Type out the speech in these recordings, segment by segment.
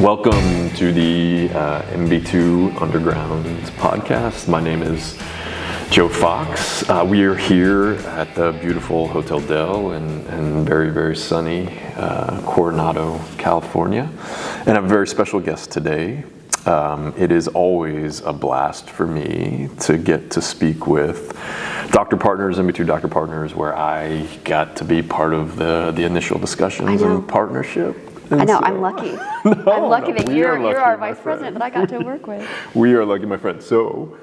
Welcome to the MB2 Underground podcast. My name is Joe Fox. We are here at the beautiful Hotel Del in very, very sunny Coronado, California. And I have a very special guest today. It is always a blast for me to get to speak with Doctor Partners, MB2 Doctor Partners, where I got to be part of the initial discussions and partnership. I know, I'm lucky. I'm lucky that you're our vice president that I got to work with. We are lucky, my friend. So,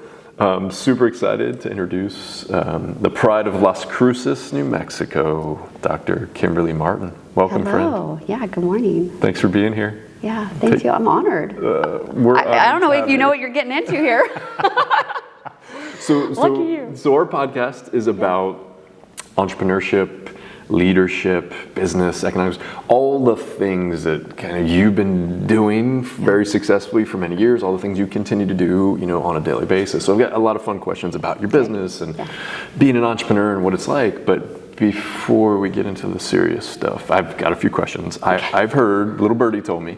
super excited to introduce the pride of Las Cruces, New Mexico, Dr. Kimberly Martin. Welcome, friend. Hello. Yeah, good morning. Thanks for being here. Yeah, thank you. I'm honored. I don't know if you know what you're getting into here. Lucky you. So our podcast is about entrepreneurship, leadership, business, economics, all the things that kind of you've been doing very successfully for many years, all the things you continue to do, on a daily basis. So I've got a lot of fun questions about your business and being an entrepreneur and what it's like. But before we get into the serious stuff, I've got a few questions. I've heard, little birdie told me,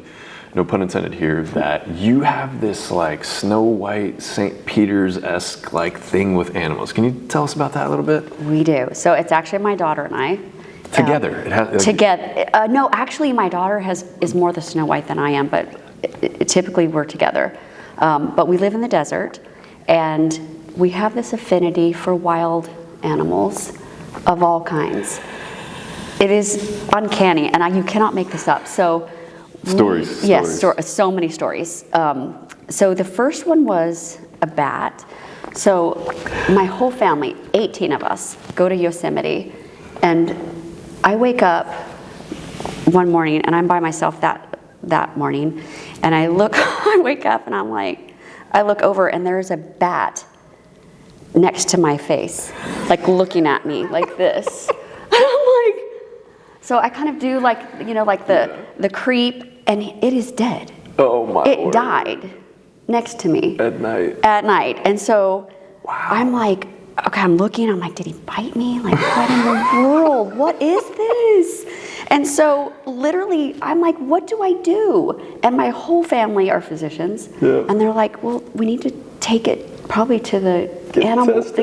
no pun intended here, that you have this like Snow White, St. Peter's-esque thing with animals. Can you tell us about that a little bit? We do. So it's actually my daughter and I. Together? Together. No, actually my daughter is more the Snow White than I am, but typically we're together. But we live in the desert, and we have this affinity for wild animals of all kinds. It is uncanny, and you cannot make this up. So stories. Yes, so many stories. So the first one was a bat. So my whole family, 18 of us, go to Yosemite, and I wake up one morning, and I'm by myself that morning, and I wake up, and I look over, and there's a bat next to my face, looking at me like this. And I'm like, so I kind of do the creep, and it is dead. Oh my It Lord. Died next to me. At night. At night. And so wow. I'm like, okay, I'm looking, I'm like, did he bite me? Like, what in the world? What is this? And so literally, I'm like, what do I do? And my whole family are physicians. Yeah. And they're like, well, we need to take it probably to the animal. Yes,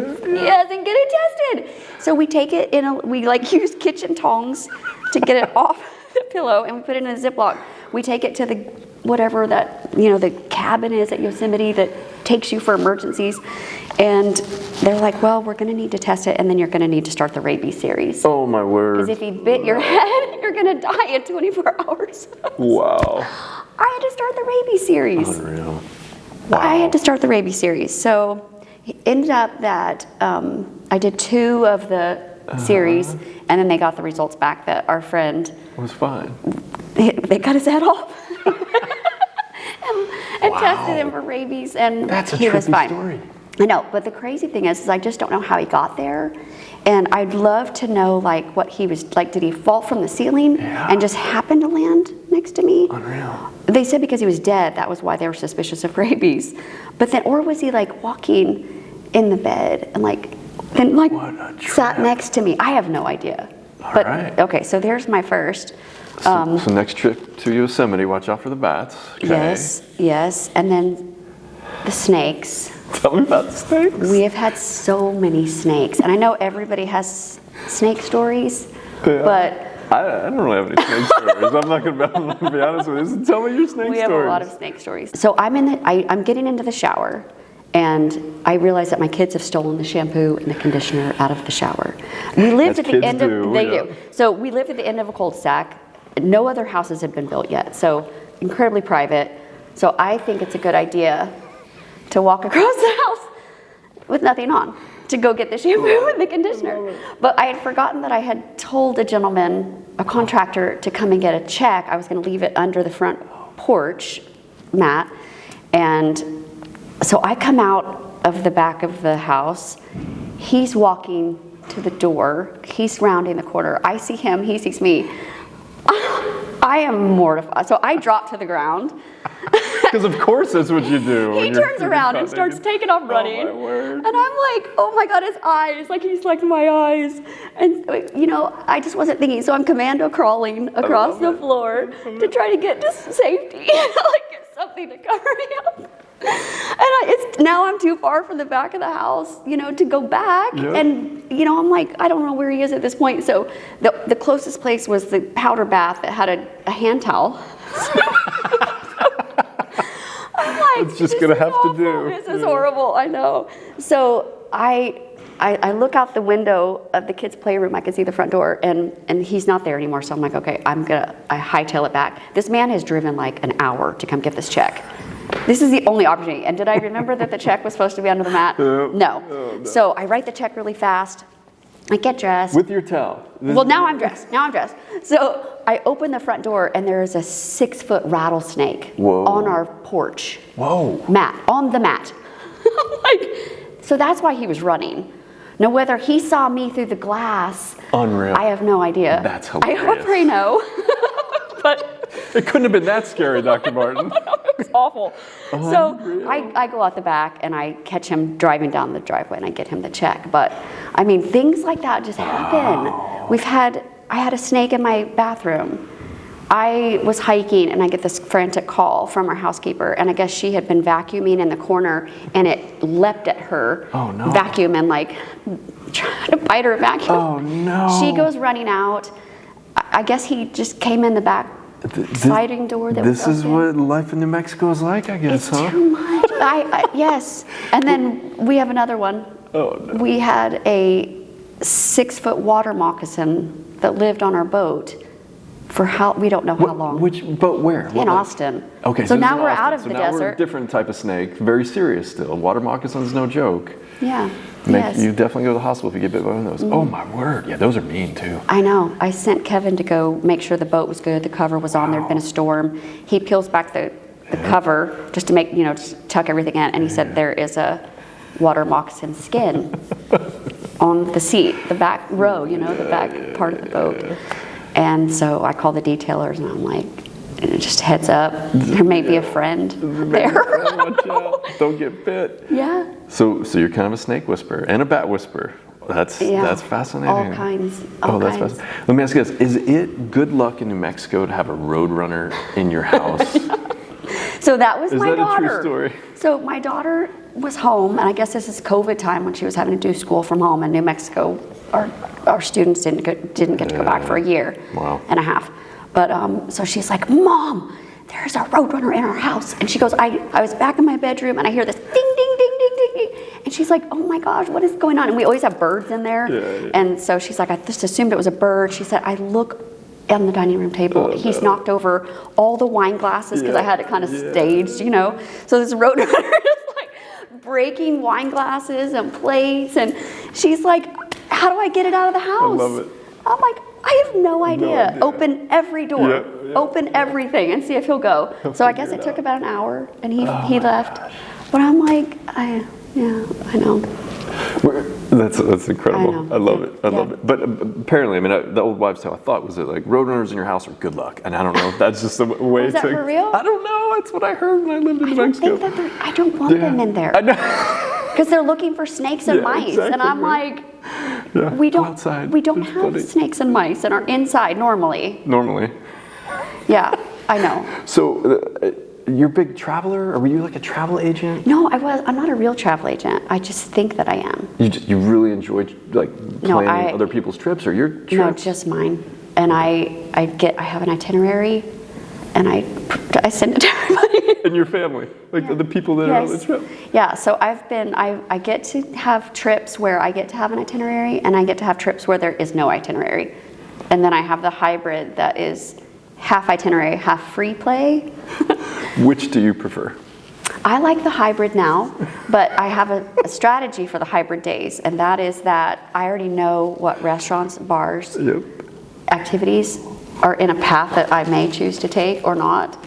and get it tested. So we take it we use kitchen tongs to get it off the pillow, and we put it in a Ziploc. We take it to the whatever that the cabin is at Yosemite that takes you for emergencies, and they're like, well, we're going to need to test it, and then you're going to need to start the rabies series. Oh my word. Because if he bit your head, you're going to die in 24 hours. Wow. I had to start the rabies series. Unreal. Wow. I had to start the rabies series. So it ended up that I did 2 of the series, and then they got the results back that our friend was fine. They cut his head off and tested him for rabies, and that's a he was fine. Story. I know, but the crazy thing is I just don't know how he got there, and I'd love to know what he was like. Did he fall from the ceiling and just happen to land next to me? Unreal. They said because he was dead, that was why they were suspicious of rabies. But then, or was he walking in the bed and sat next to me? I have no idea. But right. Okay, so there's my first. So next trip to Yosemite, watch out for the bats. Okay. Yes, and then the snakes. Tell me about the snakes. We have had so many snakes, and I know everybody has snake stories, but I don't really have any snake stories. I'm not going to be honest with you. So tell me your snake stories. We have a lot of snake stories. So I'm getting into the shower, and I realize that my kids have stolen the shampoo and the conditioner out of the shower. We lived at the end of they do. So we lived at the end of a cul-de-sac. No other houses had been built yet, so incredibly private. So I think it's a good idea to walk across the house with nothing on to go get the shampoo and the conditioner. But I had forgotten that I had told a contractor, to come and get a check. I was going to leave it under the front porch mat. And so I come out of the back of the house. He's walking to the door. He's rounding the corner. I see him. He sees me. I am mortified. So I drop to the ground. Because of course that's what you do. He turns around and starts taking off running. Oh, my word. And I'm like, oh my God, his eyes. Like, he's like my eyes. And, you know, I just wasn't thinking. So I'm commando crawling across the floor to try to get to safety. Like, get something to cover me up. And now I'm too far from the back of the house, you know, to go back. Yep. And, you know, I'm like, I don't know where he is at this point. So the closest place was the powder bath that had a hand towel. I'm like, it's just going to have awful. to do. This is horrible, I know. So I look out the window of the kids' playroom. I can see the front door, and he's not there anymore. So I'm like, okay, I hightail it back. This man has driven like an hour to come get this check. This is the only opportunity. And did I remember that the check was supposed to be under the mat? No. Oh, no. So I write the check really fast. I get dressed. With your towel. Well, now I'm dressed. So I open the front door, and there is a 6-foot rattlesnake on our porch. Whoa. Mat, on the mat. Like, so that's why he was running. Now, whether he saw me through the glass, unreal. I have no idea. That's hilarious. I pray no. But it couldn't have been that scary, Dr. Martin. it was awful. So I go out the back and I catch him driving down the driveway and I get him the check. But I mean, things like that just happen. I had a snake in my bathroom. I was hiking and I get this frantic call from our housekeeper, and I guess she had been vacuuming in the corner and it leapt at her vacuum and like trying to bite her vacuum. Oh no. She goes running out. I guess he just came in the back sliding door that was open. This is what life in New Mexico is like, I guess, it's too much. Yes. And then we have another one. Oh, no. We had a 6-foot water moccasin that lived on our boat for we don't know how long. Which boat where? In Austin. Okay. So now we're Austin. out of the now desert. We're a different type of snake, very serious still. Water moccasin's no joke. Yeah. You definitely go to the hospital if you get bit by one of those. Mm-hmm. Oh my word. Yeah, those are mean too. I know. I sent Kevin to go make sure the boat was good, the cover was on, there'd been a storm. He peels back the cover just to make, just tuck everything in, and he said there is a water moccasin skin on the seat, the back row, the back part of the boat. And so I call the detailers and I'm like, just heads up, there may be a friend there. Watch out. Don't get bit. Yeah. So you're kind of a snake whisperer and a bat whisperer. That's fascinating. All kinds. That's fascinating. Let me ask you this. Is it good luck in New Mexico to have a roadrunner in your house? So that was my daughter. Is that a true story? So my daughter was home, and I guess this is COVID time when she was having to do school from home in New Mexico. Our students didn't get to go back for a year and a half. But so she's like, Mom, there's a roadrunner in our house. And she goes, I was back in my bedroom and I hear this ding, ding, ding, ding, ding, ding. And she's like, oh my gosh, what is going on? And we always have birds in there. Yeah. And so she's like, I just assumed it was a bird. She said, I look on the dining room table. He's knocked over all the wine glasses because I had it kind of staged, So this roadrunner is like breaking wine glasses and plates. And she's like, how do I get it out of the house? I love it. I'm like, I have no idea. Open every door, open everything, and see if he'll go. So I guess it took about an hour, and he left. Gosh. But I'm like, I know. That's incredible. I love it. I love it. But apparently, the old wives' tale I thought was that like roadrunners in your house are good luck, and I don't know if that's just a way is that for real? I don't know. That's what I heard when I lived in New Mexico. I don't want them in there. I know. Because they're looking for snakes and mice, exactly, and I'm like, we don't have snakes and mice in our inside normally. Yeah, I know. So you're a big traveler, or were you like a travel agent? No, I'm not a real travel agent. I just think that I am. You really enjoy like planning other people's trips or your trips? No, just mine. And I have an itinerary, and I send it to everybody. And your family, like the people that are on the trip. Yeah, so I get to have trips where I get to have an itinerary, and I get to have trips where there is no itinerary. And then I have the hybrid that is half itinerary, half free play. Which do you prefer? I like the hybrid now, but I have a strategy for the hybrid days, and that is that I already know what restaurants, bars, activities are in a path that I may choose to take or not.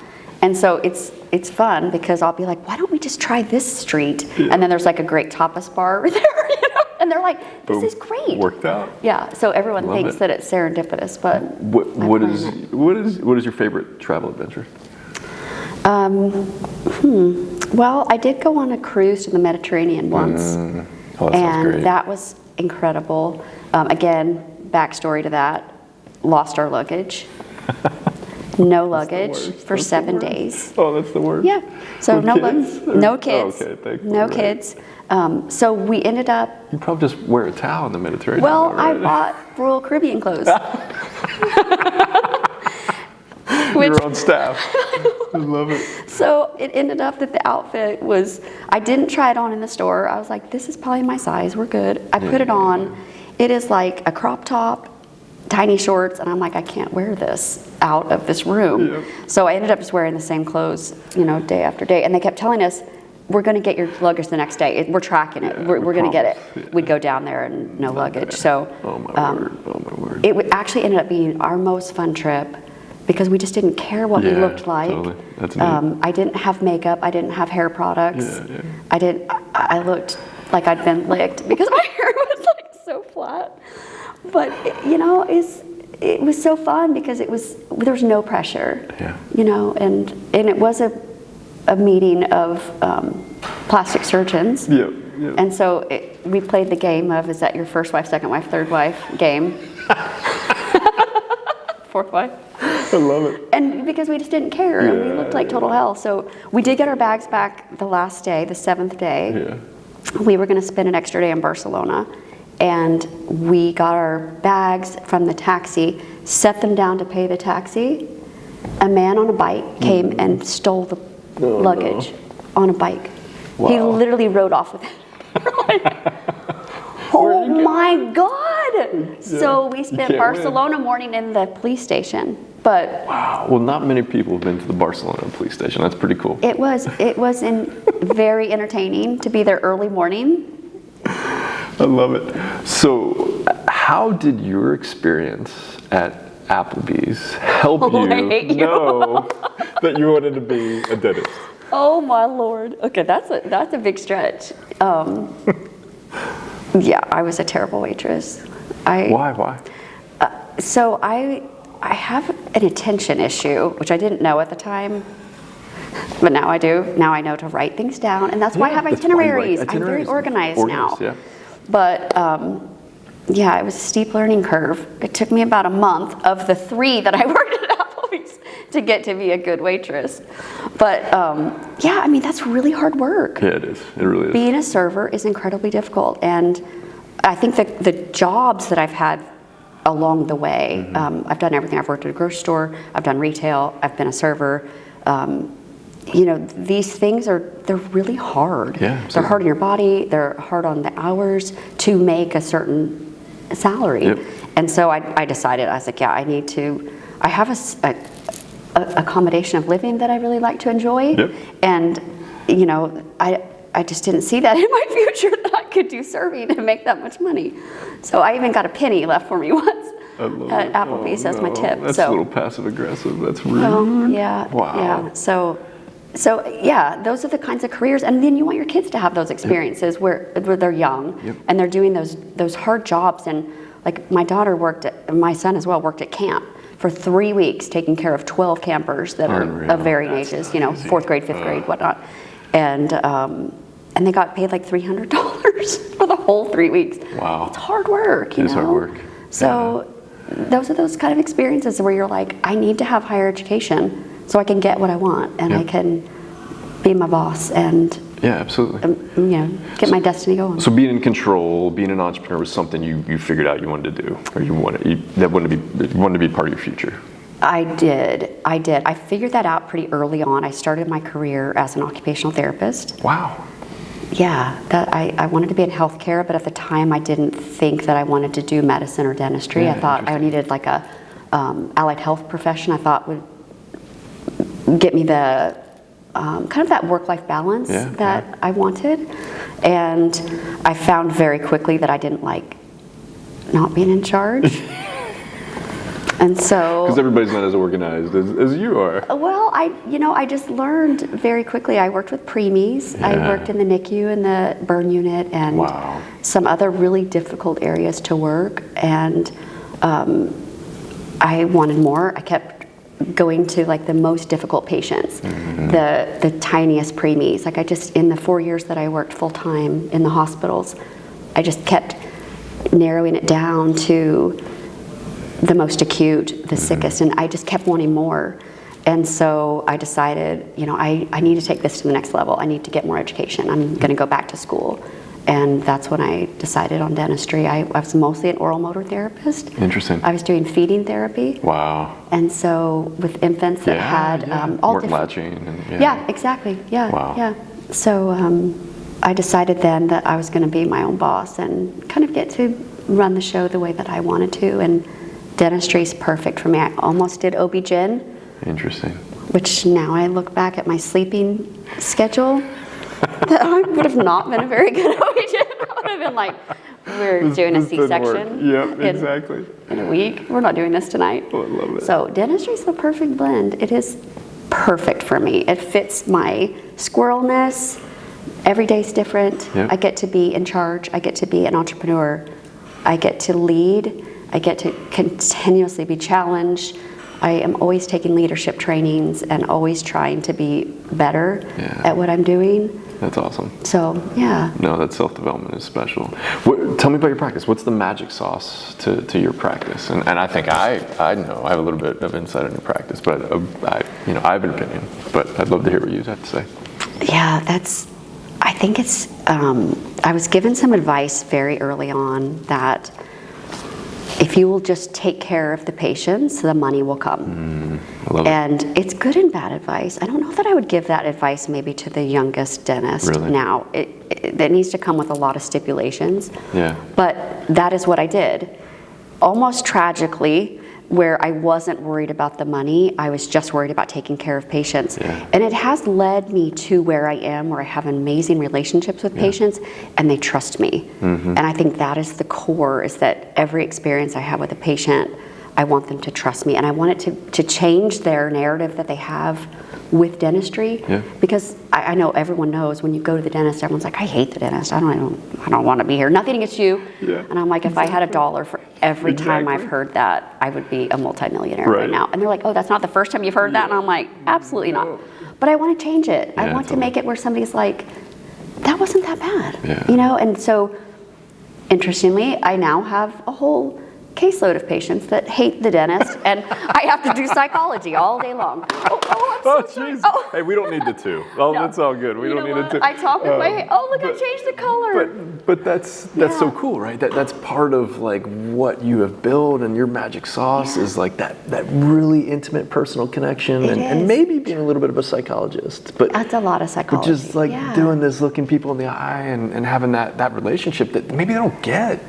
And so it's fun because I'll be like, why don't we just try this street? And then there's like a great tapas bar over there, and they're like, this is great. Worked out. Yeah, so everyone thinks that it's serendipitous, but what is your favorite travel adventure? Well, I did go on a cruise to the Mediterranean once, Oh, that sounds and great. that was incredible. Again, backstory to that, lost our luggage. No luggage for That's the 7 worst. days. Oh, that's the worst. Yeah, so With no kids? no Oh, kids, okay, thankfully, no right. kids. So we ended up, You probably just wear a towel in the Mediterranean. well, though, right? I bought Royal Caribbean clothes. You're on staff. I love it. So it ended up that the outfit was, I didn't try it on in the store. I was like, this is probably my size, we're good. I put it on. It is like a crop top, tiny shorts, and I'm like, I can't wear this out of this room. Yep. So I ended up just wearing the same clothes, you know, day after day. And they kept telling us, we're going to get your luggage the next day. We're tracking it. We're going to get it. promise. Yeah. We'd go down there and no luggage. So Oh my word. Oh my word. it actually ended up being our most fun trip because we just didn't care what we Yeah, looked like. totally. That's neat. I didn't have makeup. I didn't have hair products. Yeah. I looked like I'd been licked because my hair was like so flat. But you know, it was so fun because there was no pressure. Yeah. You know, and it was a meeting of plastic surgeons. Yeah. Yeah. And so we played the game of, is that your first wife, second wife, third wife game? Fourth wife. I love it. And because we just didn't care, and we looked like total hell. So we did get our bags back the last day, the 7th day. Yeah. We were going to spend an extra day in Barcelona, and we got our bags from the taxi, set them down to pay the taxi. A man on a bike came and stole the luggage on a bike. Wow. He literally rode off with it. Oh my God! So we spent can't Barcelona morning in the police station, but Wow. Well, not many people have been to the Barcelona police station. That's pretty cool. it was very entertaining to be there early morning. I love it. So, how did your experience at Applebee's help I you hate you. know that you wanted to be a dentist? Oh my Lord! Okay, that's a big stretch. Yeah, I was a terrible waitress. Why? So I have an attention issue, which I didn't know at the time, but now I do. Now I know to write things down, and that's why I have that's why you write itineraries. I'm very itineraries. organized now. Yeah. But yeah, it was a steep learning curve. It took me about a month of the 3 that I worked at Applebee's to get to be a good waitress. But yeah, I mean, that's really hard work. Yeah, it is. It really is. Being a server is incredibly difficult, and I think that the jobs that I've had along the way, I've done everything. I've worked at a grocery store, I've done retail, I've been a server. You know, these things they're really hard. Yeah, they're hard on your body, they're hard on the hours to make a certain salary. Yep. And so I decided, I was like, yeah, I have a accommodation of living that I really like to enjoy. Yep. And, you know, I just didn't see that in my future that I could do serving and make that much money. So I even got a penny left for me once at Applebee's as my tip. That's a little passive aggressive. That's rude. Well, yeah. Wow. Yeah. So yeah, those are the kinds of careers, and then you want your kids to have those experiences where they're young and they're doing those hard jobs. And like my son as well worked at camp for 3 weeks, taking care of 12 campers that are of varying ages, you know, 4th grade, 5th grade, whatnot. And they got paid like $300 for the whole 3 weeks. Wow. It's hard work, you know. It is hard work. So those are those kind of experiences where you're like, I need to have higher education so I can get what I want, and I can be my boss and Yeah, absolutely. you know, get my destiny going. So being in control, being an entrepreneur was something you figured out you wanted to do, or you wanted to be part of your future. I did. I figured that out pretty early on. I started my career as an occupational therapist. Wow. Yeah, that I wanted to be in healthcare, but at the time I didn't think that I wanted to do medicine or dentistry. Yeah, I thought I needed like a allied health profession. I thought would get me the kind of that work-life balance that I wanted. And I found very quickly that I didn't like not being in charge. And so, because everybody's not as organized as you are. well, I just learned very quickly. I worked with preemies. Yeah. I worked in the NICU and the burn unit and Wow. some other really difficult areas to work. And I wanted more. I kept going to like the most difficult patients, the tiniest preemies. Like in the 4 years that I worked full time in the hospitals, I just kept narrowing it down to the most acute, the sickest, and I just kept wanting more. And so I decided, I need to take this to the next level. I need to get more education. I'm going to go back to school. And that's when I decided on dentistry. I was mostly an oral motor therapist. Interesting. I was doing feeding therapy. Wow. And so with infants that had all more different... latching. And, yeah, exactly. Yeah, wow. yeah. So I decided then that I was going to be my own boss and kind of get to run the show the way that I wanted to. And dentistry is perfect for me. I almost did OB-GYN. Interesting. Which now I look back at my sleeping schedule, that I would have not been a very good OB-GYN. I would have been like, we're doing a C-section exactly. in a week. We're not doing this tonight. Oh, I love it. So dentistry is the perfect blend. It is perfect for me. It fits my squirrelness. Every day's different. Yep. I get to be in charge. I get to be an entrepreneur. I get to lead. I get to continuously be challenged. I am always taking leadership trainings and always trying to be better at what I'm doing. That's awesome. So, yeah. No, that self-development is special. Tell me about your practice. What's the magic sauce to your practice? And I think I know. I have a little bit of insight on your practice, but I have an opinion. But I'd love to hear what you have to say. Yeah, I think it's, I was given some advice very early on that if you will just take care of the patients, the money will come. I love and it's good and bad advice. I don't know that I would give that advice maybe to the youngest dentist now. It needs to come with a lot of stipulations. Yeah. But that is what I did. Almost tragically, where I wasn't worried about the money, I was just worried about taking care of patients. Yeah. And it has led me to where I am, where I have amazing relationships with patients, and they trust me. And I think that is the core, is that every experience I have with a patient, I want them to trust me, and I want it to change their narrative that they have with dentistry. Because I know everyone knows when you go to the dentist, everyone's like, I hate the dentist. I don't want to be here. Nothing against you. And I'm like, if I had $1 for every time I've heard that, I would be a multimillionaire right now. And they're like, oh, that's not the first time you've heard that? And I'm like, absolutely not. But I want to change it. I want to make it where somebody's like, that wasn't that bad. And so, interestingly, I now have a whole caseload of patients that hate the dentist, and I have to do psychology all day long. I'm so sorry. Hey, we don't need the two. Oh, no. That's all good. We don't need the two. I talk with my head. Oh, look, I changed the color. But that's so cool, right? That's part of like what you have built, and your magic sauce is like that really intimate personal connection, and maybe being a little bit of a psychologist. But that's a lot of psychology. But just like doing this, looking people in the eye, and having that relationship that maybe they don't get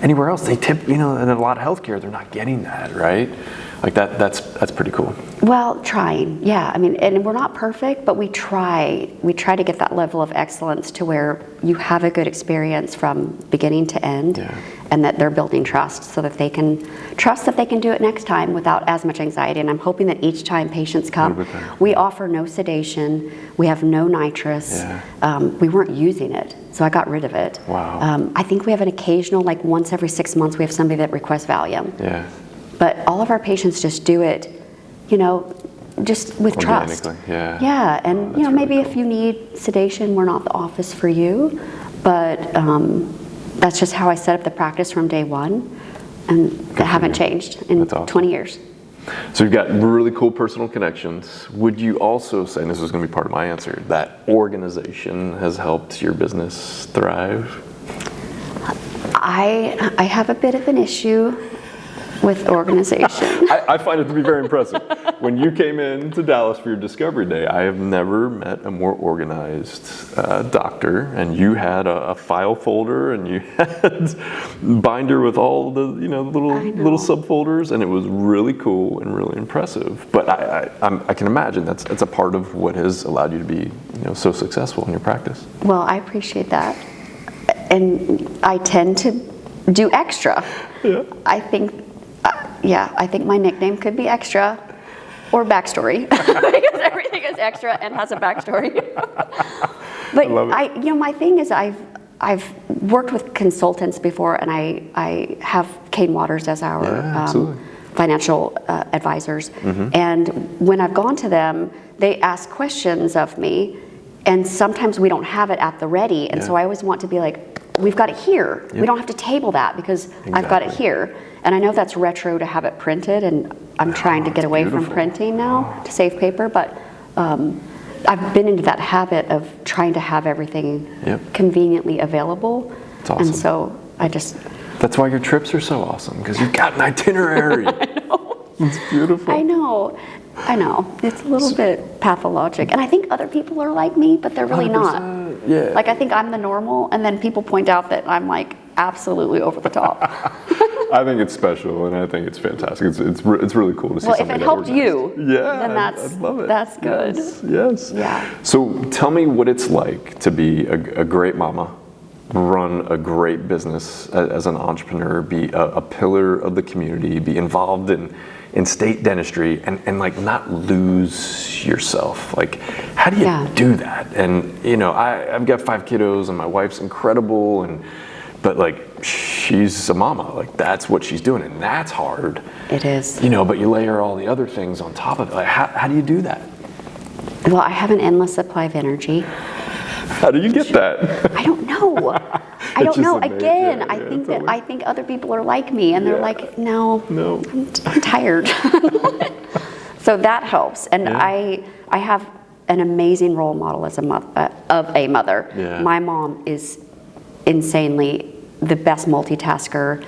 anywhere else. They tip, in a lot of healthcare, they're not getting that, right? Like that's pretty cool. Well, trying, yeah. I mean, and we're not perfect, but we try to get that level of excellence to where you have a good experience from beginning to end, and that they're building trust so that they can trust that they can do it next time without as much anxiety. And I'm hoping that each time patients come, we offer no sedation, we have no nitrous. We weren't using it, so I got rid of it. Wow. I think we have an occasional, like once every 6 months, we have somebody that requests Valium. But all of our patients just do it, just with trust. And maybe if you need sedation, we're not the office for you, but that's just how I set up the practice from day one, and that haven't changed in 20 years. So you've got really cool personal connections. Would you also say, and this is going to be part of my answer, that organization has helped your business thrive? I have a bit of an issue with organization. I find it to be very impressive. When you came in to Dallas for your Discovery Day, I have never met a more organized doctor, and you had a file folder, and you had binder with all the little subfolders, and it was really cool and really impressive. But I can imagine that's a part of what has allowed you to be so successful in your practice. Well, I appreciate that, and I tend to do extra. I think my nickname could be Extra or Backstory because everything is extra and has a backstory. But my thing is I've worked with consultants before, and I have Kane Waters as our financial advisors. And when I've gone to them, they ask questions of me, and sometimes we don't have it at the ready. And so I always want to be like, we've got it here. We don't have to table that because I've got it here. And I know that's retro to have it printed, and I'm trying to get away from printing now to save paper, but I've been into that habit of trying to have everything conveniently available. That's awesome. And so That's why your trips are so awesome, because you've got an itinerary. I know. It's beautiful. I know. It's a little bit pathologic. And I think other people are like me, but they're really not. Yeah. Like, I think I'm the normal, and then people point out that I'm like absolutely over the top. I think it's special, and I think it's fantastic. It's really cool to see something that helped you, yeah, then I love it. That's good. Yes. Yeah. So tell me what it's like to be a great mama, run a great business as an entrepreneur, be a pillar of the community, be involved in state dentistry, and like not lose yourself. Like, how do you do that? And I've got 5 kiddos, and my wife's incredible, but like, she's a mama. Like, that's what she's doing, and that's hard. It is. But you layer all the other things on top of it. Like, how do you do that? Well, I have an endless supply of energy. How do you get that? I don't know. I don't know. Amazing. Again, I think other people are like me, and they're like, no. I'm tired. So that helps, and I have an amazing role model as a mother. Yeah. My mom is insanely the best multitasker,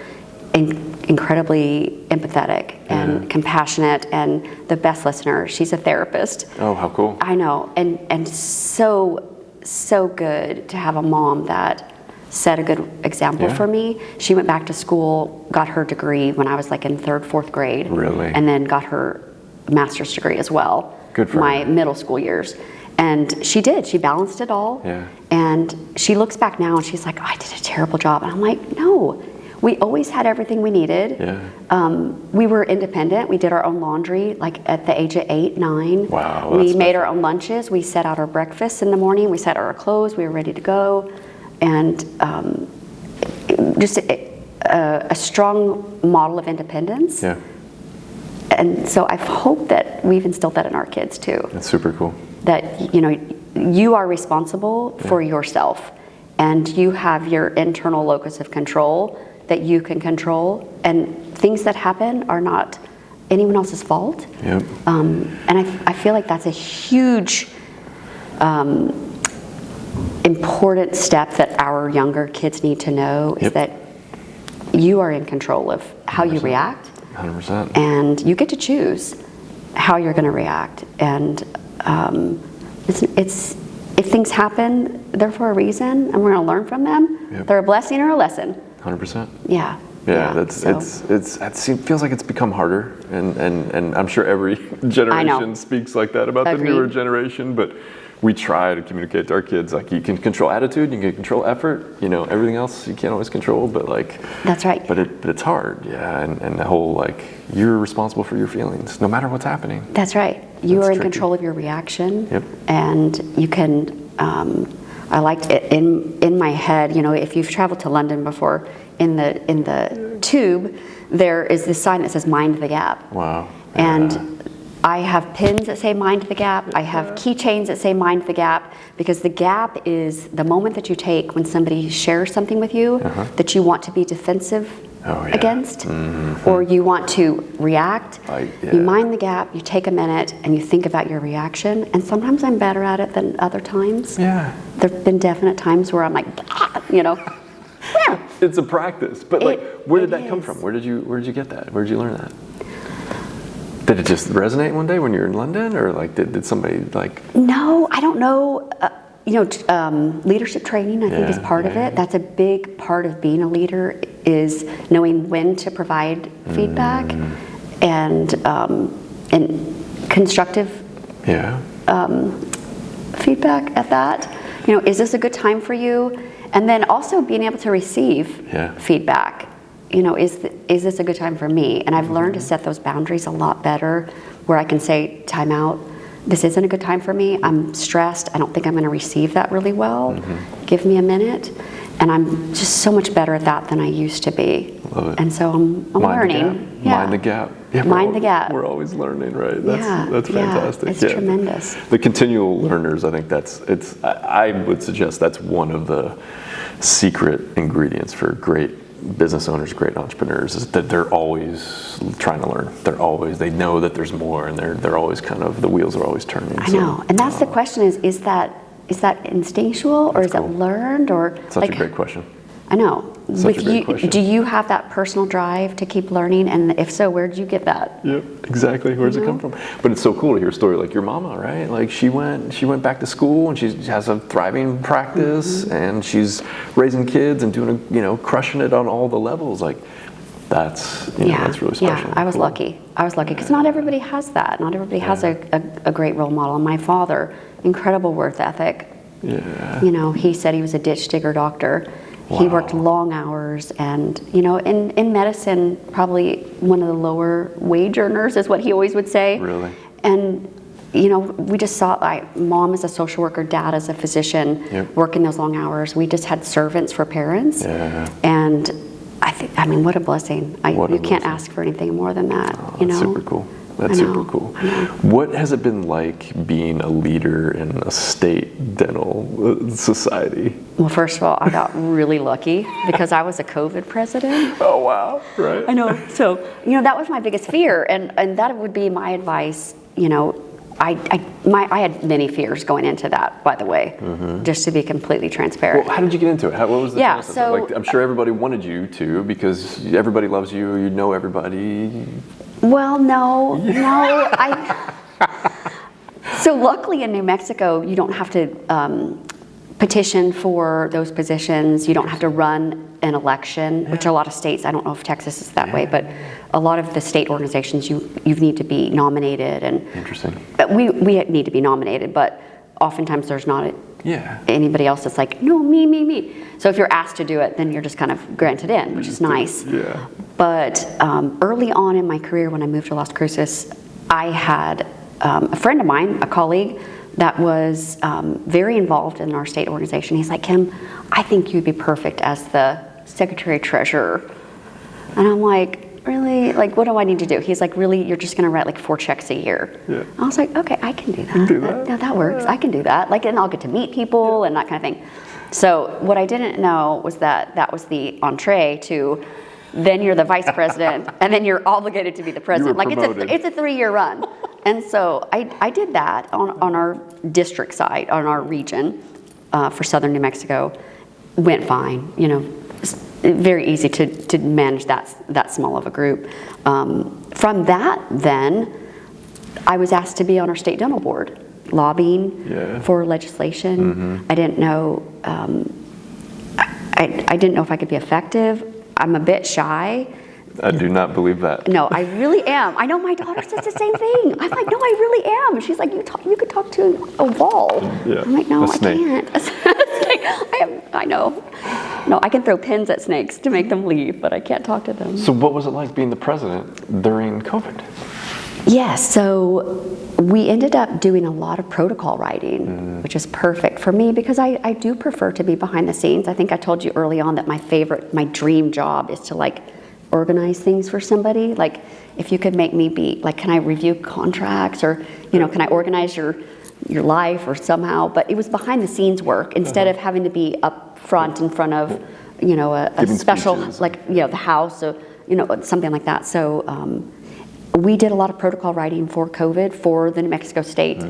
incredibly empathetic and compassionate, and the best listener. She's a therapist. Oh, how cool. I know, and so good to have a mom that set a good example for me. She went back to school, got her degree when I was like in 3rd, 4th grade. Really? And then got her master's degree as well. Good for my her. middle school years. And she did. She balanced it all. Yeah. And she looks back now and she's like, I did a terrible job. And I'm like, no, we always had everything we needed. Yeah. We were independent. We did our own laundry, like at the age of 8, 9. Wow. We made our own lunches. We set out our breakfasts in the morning. We set out our clothes. We were ready to go. And just a strong model of independence. Yeah. And so I hope that we've instilled that in our kids too. That's super cool. That, you are responsible for yourself, and you have your internal locus of control that you can control, and things that happen are not anyone else's fault. Yep. And I feel like that's a huge important step that our younger kids need to know, is that you are in control of how you react. 100%. And you get to choose how you're going to react. And it's if things happen, they're for a reason, and we're going to learn from them. Yep. They're a blessing or a lesson. 100%. Yeah. Yeah, it feels like it's become harder, and I'm sure every generation speaks like that about the newer generation, but we try to communicate to our kids, like, you can control attitude, you can control effort, everything else you can't always control, but like, that's right. But it's hard, and the whole, like, you're responsible for your feelings, no matter what's happening. That's right. You are in control of your reaction. Yep. And you can, I liked it in my head, if you've traveled to London before, in the tube, there is this sign that says "Mind the Gap." Wow. And I have pins that say "Mind the Gap." I have keychains that say "Mind the Gap," because the gap is the moment that you take when somebody shares something with you that you want to be defensive against, or you want to react. You mind the gap, you take a minute, and you think about your reaction. And sometimes I'm better at it than other times. Yeah. There have been definite times where I'm like, Yeah. It's a practice, but like, where did that come from? Where did you get that? Where did you learn that? Did it just resonate one day when you were in London, or like did somebody like? No, I don't know. Leadership training, I think, is part of it. That's a big part of being a leader, is knowing when to provide feedback and constructive feedback at that. Is this a good time for you? And then also being able to receive feedback. Is this a good time for me? And I've learned to set those boundaries a lot better, where I can say, time out. This isn't a good time for me. I'm stressed. I don't think I'm going to receive that really well. Give me a minute. And I'm just so much better at that than I used to be. Love it. And so I'm learning. Mind the gap. Yeah, Mind the gap. We're always learning, right? That's fantastic. It's tremendous. The continual learners, I think I would suggest that's one of the secret ingredients for great business owners, great entrepreneurs, is that they're always trying to learn. They know that there's more, and they're always the wheels are always turning. I know. And that's the question is that instinctual, or is it learned, or such a great question. I know. Such a great question. Do you have that personal drive to keep learning? And if so, where did you get that? Yep, exactly. Where does it come from? But it's so cool to hear a story like your mama, right? Like she went back to school, and she has a thriving practice, and she's raising kids and doing crushing it on all the levels. Like that's that's really special. Yeah, I was lucky. Because not everybody has that. Not everybody has a great role model. And my father, incredible work ethic. Yeah. He said he was a ditch digger doctor. Wow. He worked long hours, and in medicine, probably one of the lower wage earners is what he always would say. Really? And we just saw, mom is a social worker, dad is a physician, working those long hours. We just had servants for parents. Yeah. And what a blessing. You can't ask for anything more than that. That's super cool. That's super cool. What has it been like being a leader in a state dental society? Well, first of all, I got really lucky because I was a COVID president. Oh, wow. Right. I know. So, that was my biggest fear. And that would be my advice. I had many fears going into that, by the way, just to be completely transparent. Well, how did you get into it? What was the process? So I'm sure everybody wanted you to, because everybody loves you. You know everybody. Well, no. So luckily in New Mexico, you don't have to petition for those positions. You don't have to run an election, which a lot of states, I don't know if Texas is that way, but a lot of the state organizations, you need to be nominated. And interesting. But we need to be nominated, but oftentimes there's not anybody else that's like, no, me. So if you're asked to do it, then you're just kind of granted in, which is nice. Yeah. But early on in my career, when I moved to Las Cruces, I had a friend of mine, a colleague, that was very involved in our state organization. He's like, Kim, I think you'd be perfect as the secretary treasurer. And I'm like, really? Like, what do I need to do? He's like, really, you're just going to write like 4 checks a year. Yeah. I was like, okay, I can do that. That works. I can do that. Like, and I'll get to meet people and that kind of thing. So what I didn't know was that was the entree to, then you're the vice president, and then you're obligated to be the president. Like it's a 3-year run. And so I did that on our district side, on our region for southern New Mexico. Went fine, very easy to manage that small of a group. From that, then, I was asked to be on our state dental board, lobbying for legislation. I didn't know. I didn't know if I could be effective. I'm a bit shy. I do not believe that. No, I really am. I know my daughter says the same thing. I'm like, no, I really am. She's like, you could talk to a wall. Yeah. I'm like, no, I can't. I know. No, I can throw pins at snakes to make them leave, but I can't talk to them. So what was it like being the president during COVID? Yes, so we ended up doing a lot of protocol writing, which is perfect for me because I do prefer to be behind the scenes. I think I told you early on that my dream job is to organize things for somebody. Like if you could make me be can I review contracts, or can I organize your life or somehow, but it was behind the scenes work instead of having to be up front in front of a special speeches. The house, or something like that. So we did a lot of protocol writing for COVID for the New Mexico State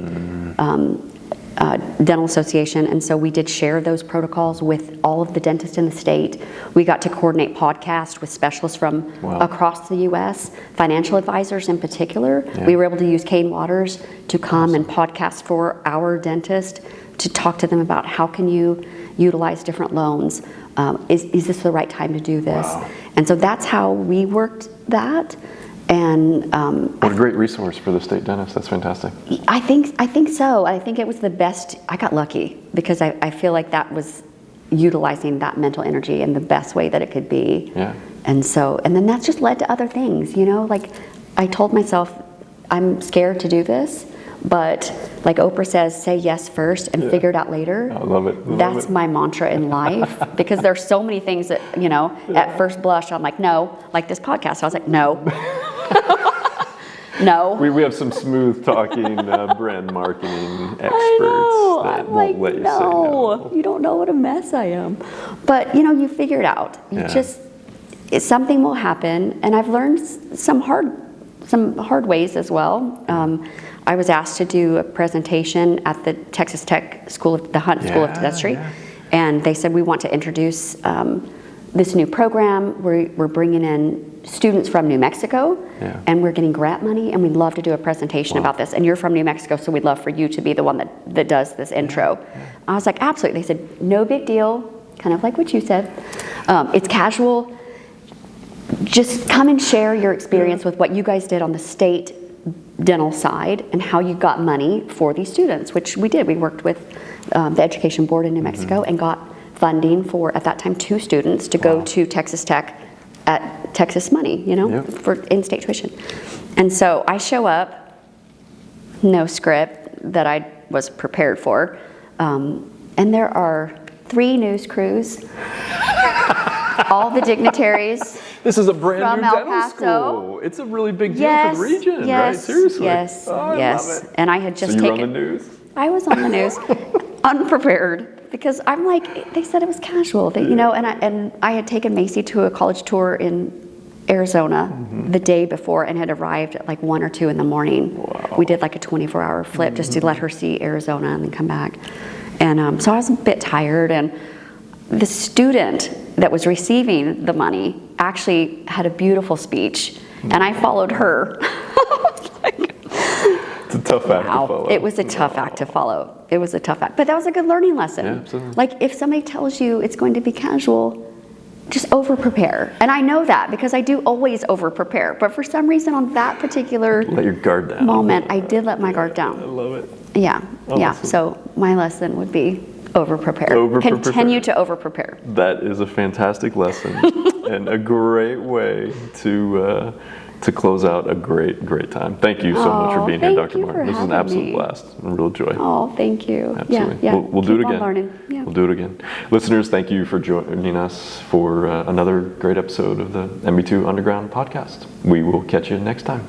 Dental Association, and so we did share those protocols with all of the dentists in the state. We got to coordinate podcasts with specialists from across the U.S., financial advisors in particular. Yeah. We were able to use Kane Waters to come and podcast for our dentist to talk to them about how can you utilize different loans. Is this the right time to do this? Wow. And so that's how we worked that. And what a great resource for the state dentist. That's fantastic. I think so. I think it was the best. I got lucky because I feel like that was utilizing that mental energy in the best way that it could be. Yeah. And then that's just led to other things, Like I told myself, I'm scared to do this, But like Oprah says, say yes first and figure it out later. I love it. That's my mantra in life, because there's so many things that, at first blush, I'm like, no, like this podcast. I was like, no. No. We have some smooth talking brand marketing experts that I'm won't like, let you say no, no. you don't know what a mess I am. But, you figure it out. Something will happen. And I've learned some hard ways as well. I was asked to do a presentation at the Texas Tech School of School of Dentistry. Yeah. And they said, we want to introduce this new program. We're bringing in students from New Mexico, and we're getting grant money, and we'd love to do a presentation about this. And you're from New Mexico, so we'd love for you to be the one that does this intro. I was like, absolutely. They said, no big deal, kind of like what you said. It's casual. Just come and share your experience with what you guys did on the state dental side and how you got money for these students, which we did. We worked with the Education Board in New Mexico and got funding for, at that time, 2 students to go to Texas Tech at Texas money, for in-state tuition. And so I show up, no script that I was prepared for, and there are 3 news crews, all the dignitaries. This is a brand from new El dental Paso. School. It's a really big deal for the region, right? Seriously. Yes, I love it. And I had just so taken. you were on the news? I was on the news, unprepared, because I'm like, they said it was casual, and I had taken Macy to a college tour in Arizona the day before and had arrived at like 1 or 2 in the morning. Wow. We did like a 24-hour flip just to let her see Arizona and then come back. And so I was a bit tired, and the student that was receiving the money actually had a beautiful speech, and I followed her. It's a tough act to follow. It was a tough act to follow. It was a tough act. But that was a good learning lesson. Yeah, absolutely. Like, if somebody tells you it's going to be casual, just over-prepare. And I know that because I do always over-prepare. But for some reason on that particular Let your guard down. moment, I did let my guard down. I love it. Yeah, yeah. Awesome. So my lesson would be over-prepare. Over-prepare. Continue to over-prepare. That is a fantastic lesson and a great way to close out a great time. Thank you so much for being here, Dr. Martin. This is an absolute blast, a real joy. Oh, thank you. Absolutely. Yeah. We'll do it Keep on again. learning. Yeah. We'll do it again. Listeners, thank you for joining us for another great episode of the MB2 Underground podcast. We will catch you next time.